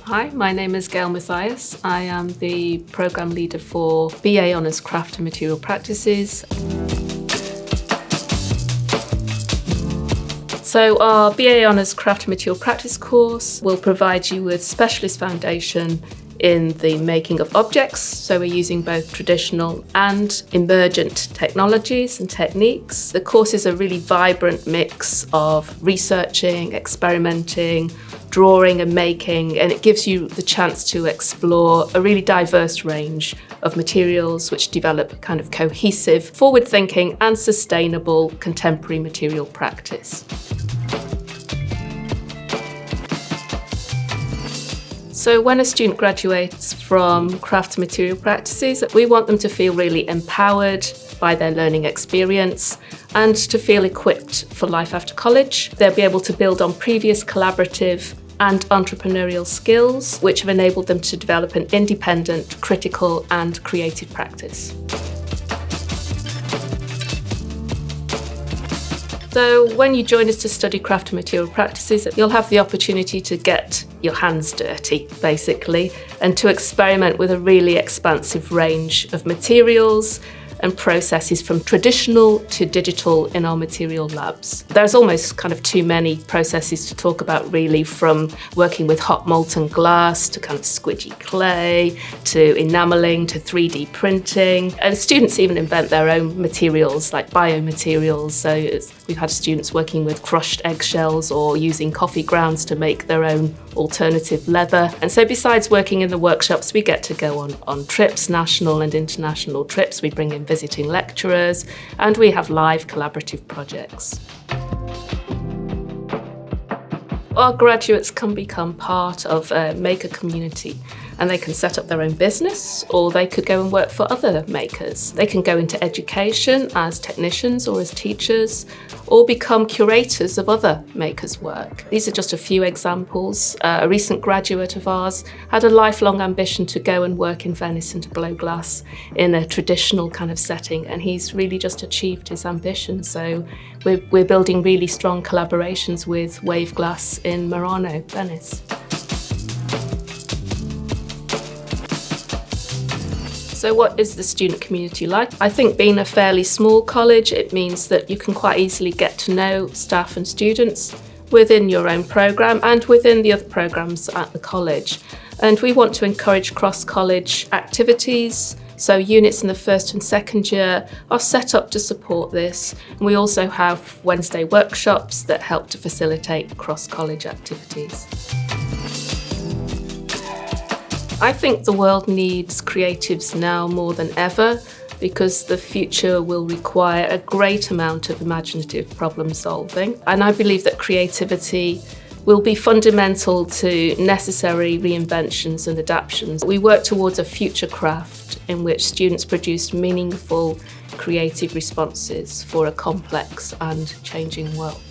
Hi, my name is Gail Mathias. I am the Programme Leader for BA Honours Craft and Material Practices. So our BA Honours Craft and Material Practice course will provide you with specialist foundation in the making of objects. So we're using both traditional and emergent technologies and techniques. The course is a really vibrant mix of researching, experimenting, drawing and making, and it gives you the chance to explore a really diverse range of materials which develop a kind of cohesive, forward-thinking and sustainable contemporary material practice. So when a student graduates from craft material practices, we want them to feel really empowered by their learning experience and to feel equipped for life after college. They'll be able to build on previous collaborative and entrepreneurial skills, which have enabled them to develop an independent, critical and creative practice. So when you join us to study craft and material practices, you'll have the opportunity to get your hands dirty, basically, and to experiment with a really expansive range of materials and processes from traditional to digital in our material labs. There's almost kind of too many processes to talk about, really, from working with hot molten glass to kind of squidgy clay to enameling to 3D printing. And students even invent their own materials like biomaterials. So we've had students working with crushed eggshells or using coffee grounds to make their own alternative leather. And so besides working in the workshops, we get to go on trips, national and international trips. We bring in visiting lecturers, and we have live collaborative projects. Our graduates can become part of a maker community, and they can set up their own business, or they could go and work for other makers. They can go into education as technicians or as teachers, or become curators of other makers' work. These are just a few examples. A recent graduate of ours had a lifelong ambition to go and work in Venice and to blow glass in a traditional kind of setting, and he's really just achieved his ambition. So we're building really strong collaborations with Wave Glass in Murano, Venice. So what is the student community like? I think being a fairly small college, it means that you can quite easily get to know staff and students within your own programme and within the other programmes at the college. And we want to encourage cross-college activities. So units in the first and second year are set up to support this. And we also have Wednesday workshops that help to facilitate cross-college activities. I think the world needs creatives now more than ever, because the future will require a great amount of imaginative problem solving. And I believe that creativity will be fundamental to necessary reinventions and adaptations. We work towards a future craft in which students produce meaningful creative responses for a complex and changing world.